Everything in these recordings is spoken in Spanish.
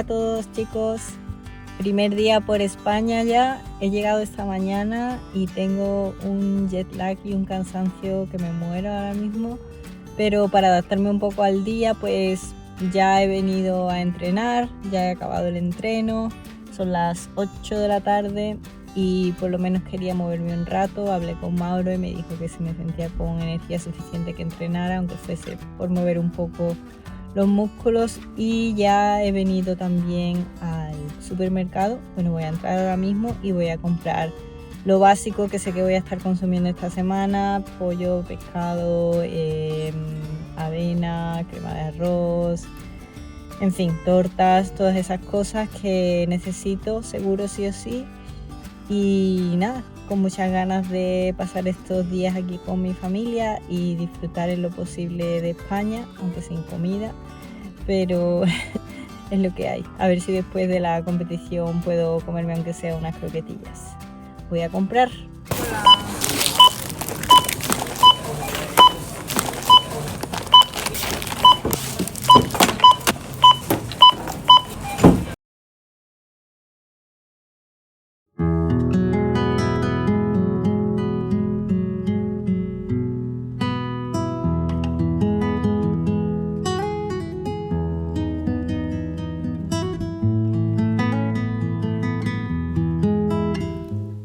a todos, chicos. Primer día por España ya. He llegado esta mañana y tengo un jet lag y un cansancio que me muero ahora mismo. Pero para adaptarme un poco al día, pues ya he venido a entrenar, ya he acabado el entreno. Son las 8 de la tarde y por lo menos quería moverme un rato. Hablé con Mauro y me dijo que si me sentía con energía suficiente que entrenara, aunque fuese por mover un poco los músculos. Y ya he venido también al supermercado. Bueno, voy a entrar ahora mismo y voy a comprar lo básico que sé que voy a estar consumiendo esta semana: pollo, pescado, avena, crema de arroz, en fin, tortas, todas esas cosas que necesito seguro sí o sí. Y nada, con muchas ganas de pasar estos días aquí con mi familia y disfrutar en lo posible de España, aunque sin comida, pero es lo que hay. A ver si después de la competición puedo comerme aunque sea unas croquetillas. Voy a comprar.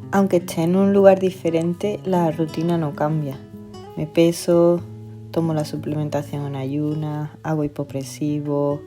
Aunque esté en un lugar diferente, la rutina no cambia. Me peso, tomo la suplementación en ayunas, hago hipopresivo.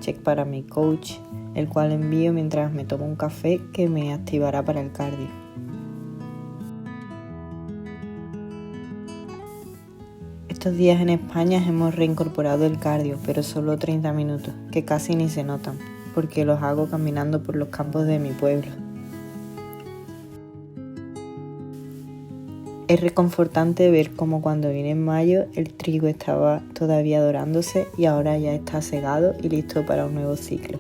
Check para mi coach, el cual envío mientras me tomo un café que me activará para el cardio. Estos días en España hemos reincorporado el cardio, pero solo 30 minutos, que casi ni se notan, porque los hago caminando por los campos de mi pueblo. Es reconfortante ver cómo cuando vine en mayo el trigo estaba todavía dorándose y ahora ya está segado y listo para un nuevo ciclo.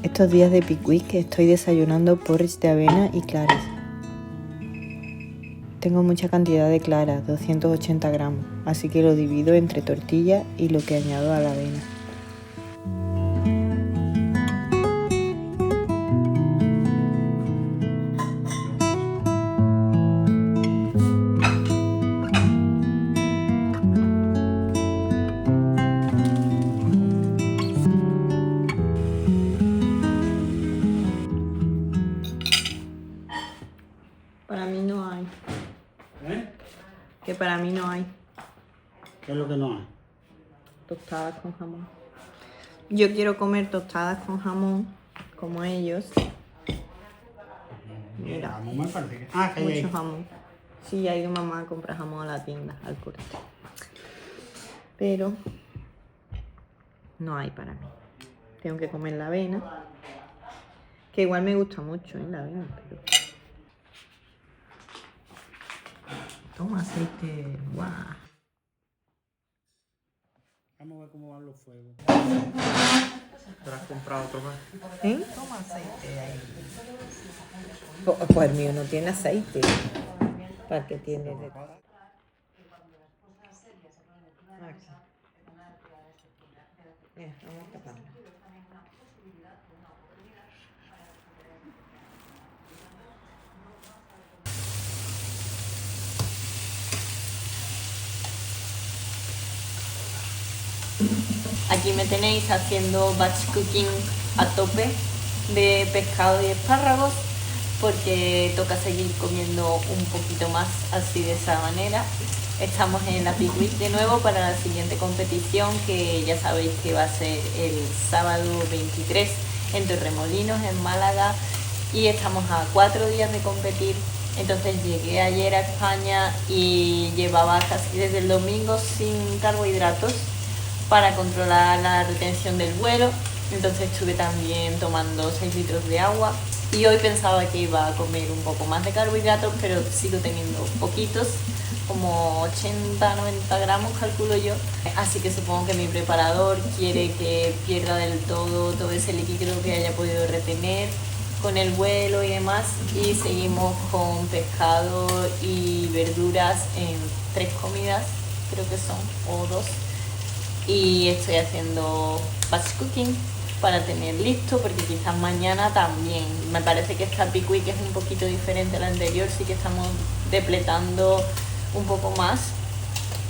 Estos días de Peak Week estoy desayunando porridge de avena y claras. Tengo mucha cantidad de claras, 280 gramos, así que lo divido entre tortilla y lo que añado a la avena. Para mí no hay. Que para mí no hay. ¿Qué es lo que no hay? Tostadas con jamón. Yo quiero comer tostadas con jamón, como ellos. Mira, Jamón me parece que... Ah, que hay ahí. mucho jamón. Sí, ha ido mamá a comprar jamón a la tienda, al corte. Pero no hay para mí. Tengo que comer la avena, que igual me gusta mucho, la avena, pero... Toma aceite, guau. Vamos a ver cómo van los fuegos. ¿Te lo has comprado otro más? Toma aceite ahí. Pues el mío no tiene aceite. ¿Para qué tiene de...? Aquí. Mira, vamos a taparlo. Aquí me tenéis haciendo batch cooking a tope de pescado y espárragos, porque toca seguir comiendo un poquito más así de esa manera. Estamos en la Peak Week de nuevo para la siguiente competición, que ya sabéis que va a ser el sábado 23 en Torremolinos, en Málaga, y estamos a 4 días de competir. Entonces llegué ayer a España y llevaba casi desde el domingo sin carbohidratos para controlar la retención del vuelo, entonces estuve también tomando 6 litros de agua. Y hoy pensaba que iba a comer un poco más de carbohidratos, pero sigo teniendo poquitos, como 80-90 gramos calculo yo. Así que supongo que mi preparador quiere que pierda del todo ese líquido que haya podido retener con el vuelo y demás. Y seguimos con pescado y verduras en 3 comidas, creo que son, o 2. Y estoy haciendo batch cooking para tener listo, porque quizás mañana también. Me parece que esta Pickwick es un poquito diferente a la anterior, sí que estamos depletando un poco más.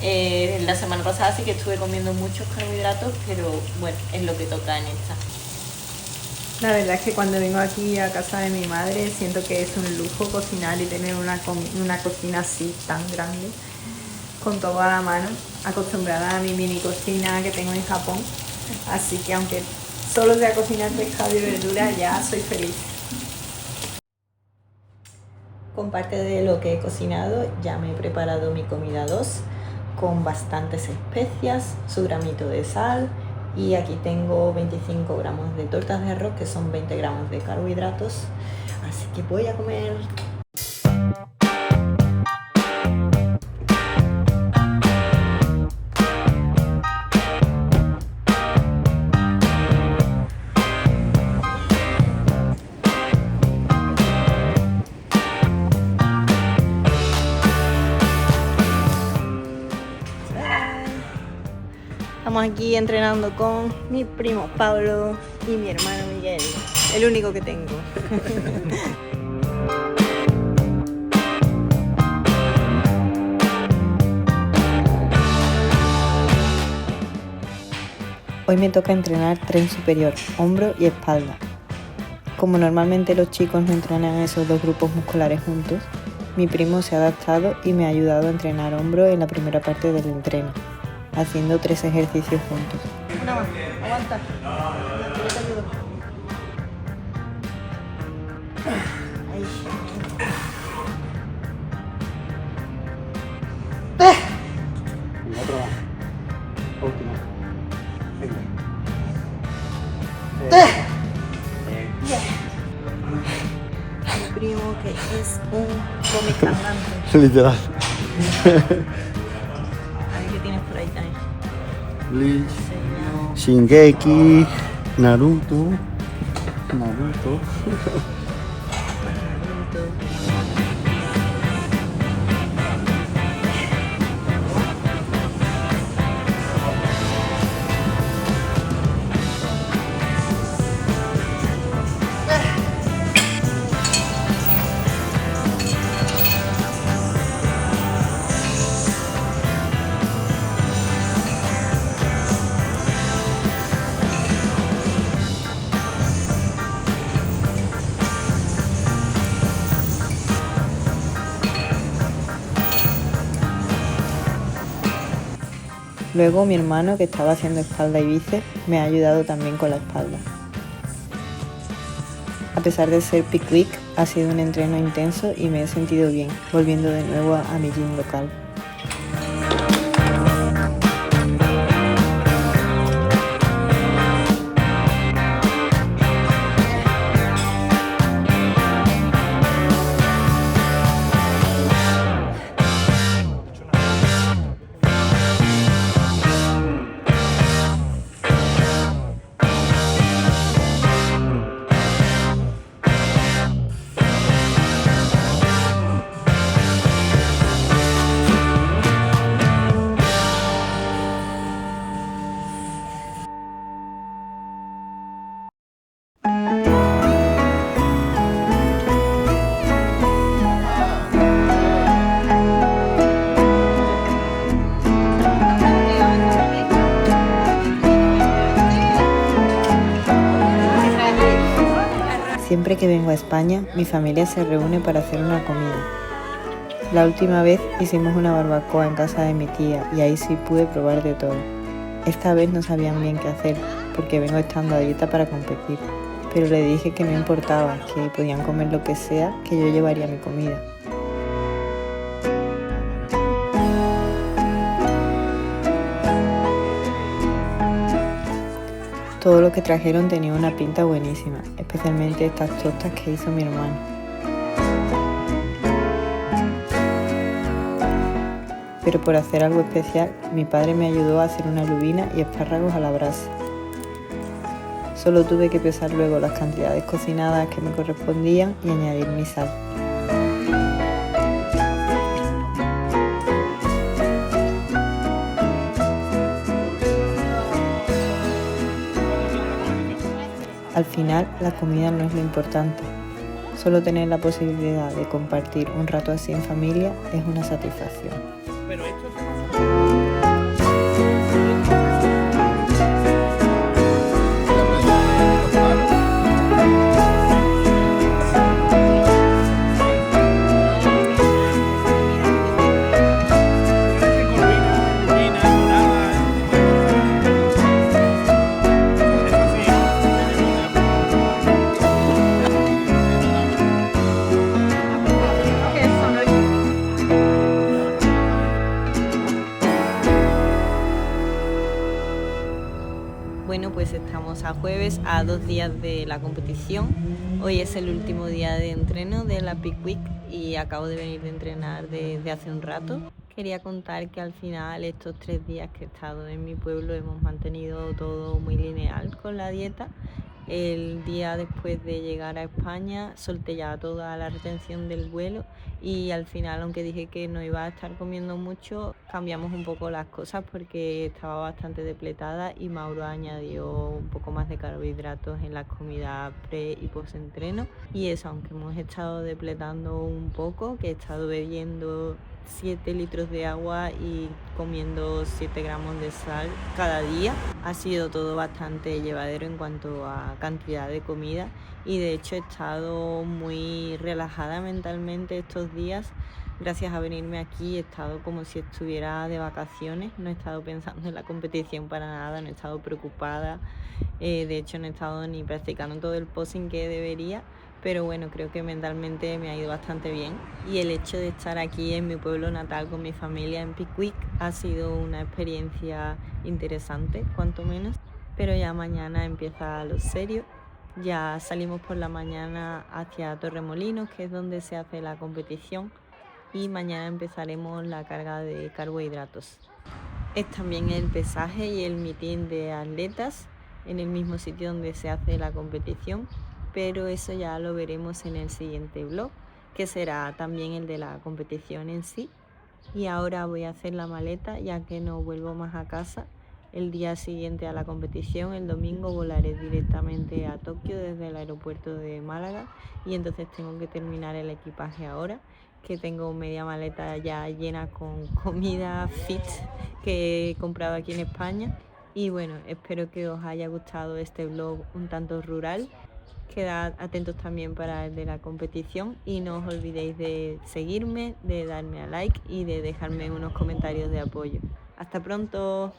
La semana pasada sí que estuve comiendo muchos carbohidratos, pero bueno, es lo que toca en esta. La verdad es que cuando vengo aquí a casa de mi madre siento que es un lujo cocinar y tener una cocina así tan grande, con todo a la mano, acostumbrada a mi mini cocina que tengo en Japón. Así que aunque solo sea cocinar pescado y verdura, ya soy feliz. Con parte de lo que he cocinado ya me he preparado mi comida 2 con bastantes especias, su gramito de sal, y aquí tengo 25 gramos de tortas de arroz, que son 20 gramos de carbohidratos, así que voy a comer. Estamos aquí entrenando con mi primo Pablo y mi hermano Miguel, el único que tengo. Hoy me toca entrenar tren superior, hombro y espalda. Como normalmente los chicos no entrenan esos dos grupos musculares juntos, mi primo se ha adaptado y me ha ayudado a entrenar hombro en la primera parte del entreno, haciendo 3 ejercicios juntos. Una más, aguanta. Yo te ayudo. Ahí. Otro más. Último. Venga. Mi primo que es un cómic andante. Literal. A ver qué tienes por ahí también. Bleach, Señor. Shingeki, Naruto. Naruto. Luego mi hermano, que estaba haciendo espalda y bíceps, me ha ayudado también con la espalda. A pesar de ser Pickwick, ha sido un entreno intenso y me he sentido bien, volviendo de nuevo a mi gym local. Siempre que vengo a España, mi familia se reúne para hacer una comida. La última vez hicimos una barbacoa en casa de mi tía y ahí sí pude probar de todo. Esta vez no sabían bien qué hacer porque vengo estando a dieta para competir, pero le dije que no importaba, que podían comer lo que sea, que yo llevaría mi comida. Todo lo que trajeron tenía una pinta buenísima, especialmente estas tostas que hizo mi hermano. Pero por hacer algo especial, mi padre me ayudó a hacer una lubina y espárragos a la brasa. Solo tuve que pesar luego las cantidades cocinadas que me correspondían y añadir mi sal. Al final, la comida no es lo importante. Solo tener la posibilidad de compartir un rato así en familia es una satisfacción. Pero esto Bueno, pues estamos a jueves, a 2 días de la competición. Hoy es el último día de entreno de la Peak Week y acabo de venir de entrenar desde hace un rato. Quería contar que al final estos 3 días que he estado en mi pueblo hemos mantenido todo muy lineal con la dieta. El día después de llegar a España solté ya toda la retención del vuelo y al final, aunque dije que no iba a estar comiendo mucho, cambiamos un poco las cosas porque estaba bastante depletada y Mauro añadió un poco más de carbohidratos en las comidas pre y post entreno. Y eso, aunque hemos estado depletando un poco, que he estado bebiendo 7 litros de agua y comiendo 7 gramos de sal cada día, ha sido todo bastante llevadero en cuanto a cantidad de comida y de hecho he estado muy relajada mentalmente estos días. Gracias a venirme aquí he estado como si estuviera de vacaciones, no he estado pensando en la competición para nada, no he estado preocupada, de hecho no he estado ni practicando todo el posing que debería. Pero bueno, creo que mentalmente me ha ido bastante bien y el hecho de estar aquí en mi pueblo natal con mi familia en Peak Week ha sido una experiencia interesante, cuanto menos. Pero ya mañana empieza lo serio. Ya salimos por la mañana hacia Torremolinos, que es donde se hace la competición, y mañana empezaremos la carga de carbohidratos. Es también el pesaje y el meeting de atletas en el mismo sitio donde se hace la competición, pero eso ya lo veremos en el siguiente vlog, que será también el de la competición en sí. Y ahora voy a hacer la maleta ya que no vuelvo más a casa. El día siguiente a la competición, el domingo, volaré directamente a Tokio desde el aeropuerto de Málaga y entonces tengo que terminar el equipaje ahora, que tengo media maleta ya llena con comida fit que he comprado aquí en España. Y bueno, espero que os haya gustado este vlog un tanto rural. Quedad atentos también para el de la competición y no os olvidéis de seguirme, de darme a like y de dejarme unos comentarios de apoyo. ¡Hasta pronto!